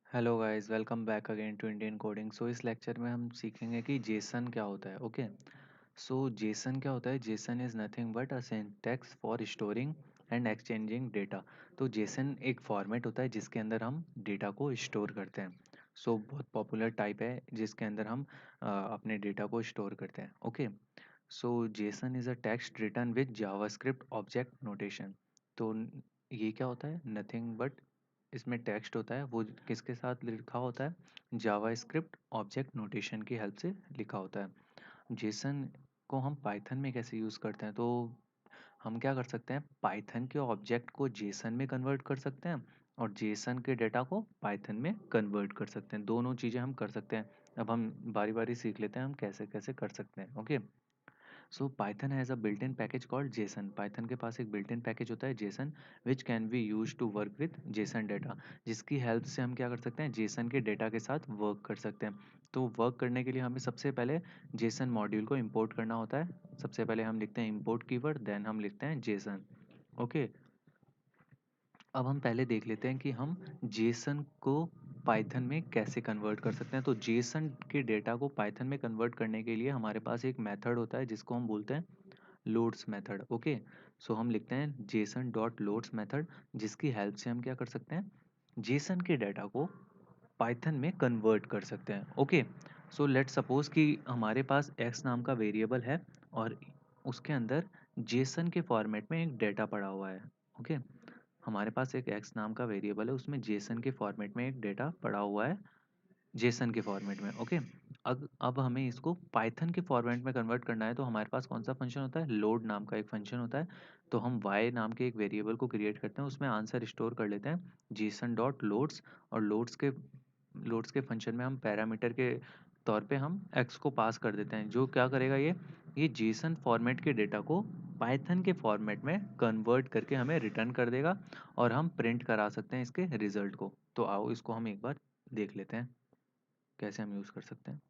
Hello guys, welcome back again to Indian coding. So इस lecture में हम सीखेंगे कि जेसन क्या होता है। ओके, सो जेसन क्या होता है? Jason is nothing but a syntax for storing and exchanging data. तो जेसन एक फॉर्मेट होता है जिसके अंदर हम डेटा को स्टोर करते हैं। सो बहुत पॉपुलर टाइप है जिसके अंदर हम अपने डेटा को स्टोर करते हैं। Okay, so JSON is a text written with JavaScript object notation. तो ये क्या होता है? नथिंग बट इसमें टेक्स्ट होता है, वो किसके साथ लिखा होता है? जावास्क्रिप्ट ऑब्जेक्ट नोटेशन की हेल्प से लिखा होता है। जेसन को हम पाइथन में कैसे यूज़ करते हैं? तो हम क्या कर सकते हैं, पाइथन के ऑब्जेक्ट को जेसन में कन्वर्ट कर सकते हैं और जेसन के डेटा को पाइथन में कन्वर्ट कर सकते हैं। दोनों चीज़ें हम कर सकते हैं। अब हम बारी बारी सीख लेते हैं हम कैसे कैसे कर सकते हैं। Okay, so Python has a built in package called JSON. Python के पास एक बिल्ट इन पैकेज होता है JSON, which can be use to work with JSON data, जिसकी हेल्प से हम क्या कर सकते हैं, जेसन के डेटा के साथ वर्क कर सकते हैं। तो वर्क करने के लिए हमें सबसे पहले जेसन मॉड्यूल को इंपोर्ट करना होता है। सबसे पहले हम लिखते हैं इंपोर्ट कीवर्ड, देन हम लिखते हैं जेसन। ओके, अब हम पहले देख लेते हैं कि हम जेसन को पाइथन में कैसे कन्वर्ट कर सकते हैं। तो जेसन के डेटा को पाइथन में कन्वर्ट करने के लिए हमारे पास एक मेथड होता है जिसको हम बोलते हैं लोड्स मेथड। ओके, सो हम लिखते हैं जेसन डॉट लोड्स मेथड, जिसकी हेल्प से हम क्या कर सकते हैं, जेसन के डाटा को पाइथन में कन्वर्ट कर सकते हैं। ओके, सो लेट्स सपोज कि हमारे पास एक्स नाम का वेरिएबल है और उसके अंदर जेसन के फॉर्मेट में एक डेटा पड़ा हुआ है। ओके, हमारे पास एक एक्स नाम का वेरिएबल है, उसमें जेसन के फॉर्मेट में एक डेटा पड़ा हुआ है, जेसन के फॉर्मेट में। ओके, अब हमें इसको पाइथन के फॉर्मेट में कन्वर्ट करना है, तो हमारे पास कौन सा फंक्शन होता है? लोड नाम का एक फंक्शन होता है। तो हम वाई नाम के एक वेरिएबल को क्रिएट करते हैं, उसमें आंसर स्टोर कर लेते हैं जेसन डॉट लोड्स, और लोड्स के फंक्शन में हम पैरामीटर के तौर पे हम एक्स को पास कर देते हैं, जो क्या करेगा, ये जेसन फॉर्मेट के डेटा को पाइथन के फॉर्मेट में कन्वर्ट करके हमें रिटर्न कर देगा और हम प्रिंट करा सकते हैं इसके रिजल्ट को। तो आओ इसको हम एक बार देख लेते हैं कैसे हम यूज़ कर सकते हैं।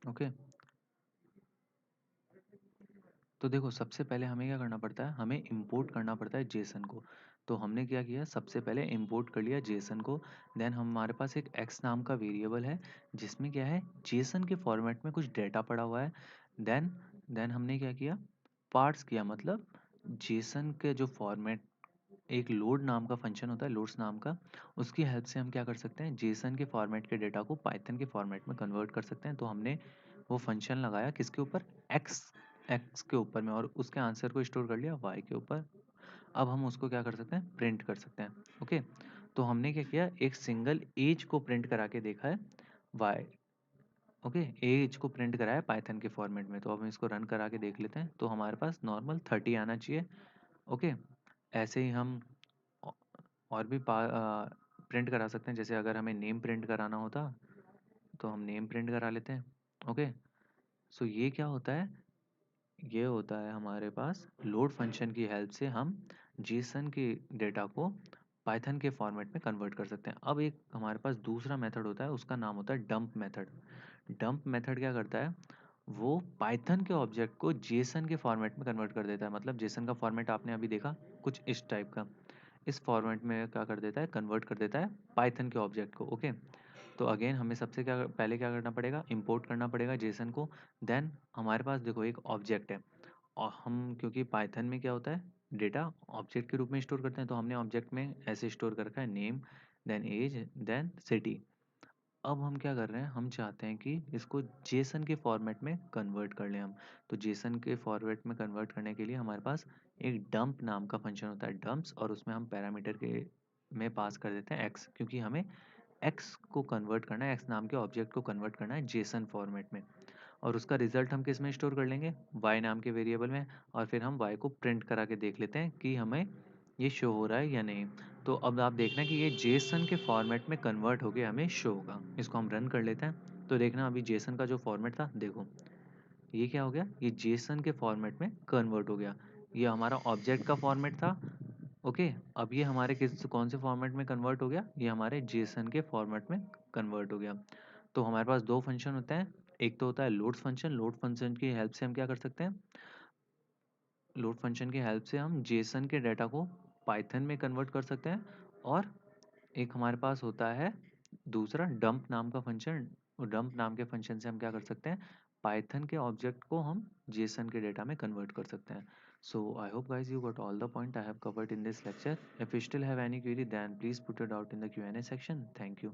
ओके, तो देखो सबसे पहले हमें क्या करना पड़ता है, हमें इंपोर्ट करना पड़ता है जेसन को। तो हमने क्या किया, सबसे पहले इंपोर्ट कर लिया जेसन को। देन हमारे पास एक एक्स नाम का वेरिएबल है जिसमें क्या है, जेसन के फॉर्मेट में कुछ डेटा पड़ा हुआ है। देन देन हमने क्या किया, पार्स किया, मतलब जेसन के जो फॉर्मेट, एक लोड नाम का फंक्शन होता है, लोड्स नाम का, उसकी हेल्प से हम क्या कर सकते हैं, जेसन के फॉर्मेट के डेटा को पाइथन के फॉर्मेट में कन्वर्ट कर सकते हैं। तो हमने वो फंक्शन लगाया किसके ऊपर, एक्स एक्स के ऊपर में, और उसके आंसर को स्टोर कर लिया वाई के ऊपर। अब हम उसको क्या कर सकते हैं, प्रिंट कर सकते हैं। ओके, तो हमने क्या किया, एक सिंगल एज को प्रिंट करा के देखा है, वाई। ओके, एज को प्रिंट कराया पाइथन के फॉर्मेट में। तो अब हम इसको रन करा के देख लेते हैं, तो हमारे पास नॉर्मल 30 आना चाहिए। ओके, ऐसे ही हम औ और भी प्रिंट करा सकते हैं। जैसे अगर हमें नेम प्रिंट कराना होता, तो हम नेम प्रिंट करा लेते हैं। ओके, सो ये क्या होता है, ये होता है हमारे पास लोड फंक्शन की हेल्प से हम जेसन के डेटा को पाइथन के फॉर्मेट में कन्वर्ट कर सकते हैं। अब एक हमारे पास दूसरा मेथड होता है, उसका नाम होता है डंप मेथड। डंप मेथड क्या करता है, वो पाइथन के ऑब्जेक्ट को जेसन के फॉर्मेट में कन्वर्ट कर देता है। मतलब जेसन का फॉर्मेट आपने अभी देखा कुछ इस टाइप का, इस फॉर्मेट में क्या कर देता है, कन्वर्ट कर देता है पाइथन के ऑब्जेक्ट को। ओके, तो अगेन हमें सबसे क्या पहले क्या करना पड़ेगा, इंपोर्ट करना पड़ेगा जेसन को। देन हमारे पास देखो एक ऑब्जेक्ट है, और हम क्योंकि पाइथन में क्या होता है, डेटा ऑब्जेक्ट के रूप में स्टोर करते हैं, तो हमने ऑब्जेक्ट में ऐसे स्टोर कर रखा है, name, then age, then city. अब हम क्या कर रहे हैं, हम चाहते हैं कि इसको जेसन के फॉर्मेट में कन्वर्ट कर लें हम। तो जेसन के फॉर्मेट में कन्वर्ट करने के लिए हमारे पास एक डंप नाम का फंक्शन होता है, डंप्स, और उसमें हम पैरामीटर के में पास कर देते हैं एक्स, क्योंकि हमें एक्स को कन्वर्ट करना है, एक्स नाम के ऑब्जेक्ट को कन्वर्ट करना है जेसन फॉर्मेट में। और उसका रिजल्ट हम किस में स्टोर कर लेंगे, वाई नाम के वेरिएबल में, और फिर हम वाई को प्रिंट करा के देख लेते हैं कि हमें ये शो हो रहा है या नहीं। तो अब आप देखना कि ये जेसन के फॉर्मेट में कन्वर्ट होके हमें शो होगा। इसको हम रन कर लेते हैं, तो देखना अभी जेसन का जो फॉर्मेट था, देखो ये क्या हो गया, ये जेसन के फॉर्मेट में कन्वर्ट हो गया। ये हमारा ऑब्जेक्ट का फॉर्मेट था। ओके, अब ये हमारे किस कौन से फॉर्मेट में कन्वर्ट हो गया, ये हमारे जेसन के फॉर्मेट में कन्वर्ट हो गया। तो हमारे पास दो फंक्शन होते हैं, एक तो होता है लोड फंक्शन की हेल्प से हम क्या कर सकते हैं, लोड फंक्शन की हेल्प से हम जेसन के डाटा को पाइथन में कन्वर्ट कर सकते हैं। और एक हमारे पास होता है दूसरा डंप नाम का फंक्शन। डंप नाम के फंक्शन से हम क्या कर सकते हैं, पाइथन के ऑब्जेक्ट को हम जेसन के डेटा में कन्वर्ट कर सकते हैं। So I hope guys you got all the point I have covered in this lecture. If you still have any query then please put it out in the Q&A section. Thank you.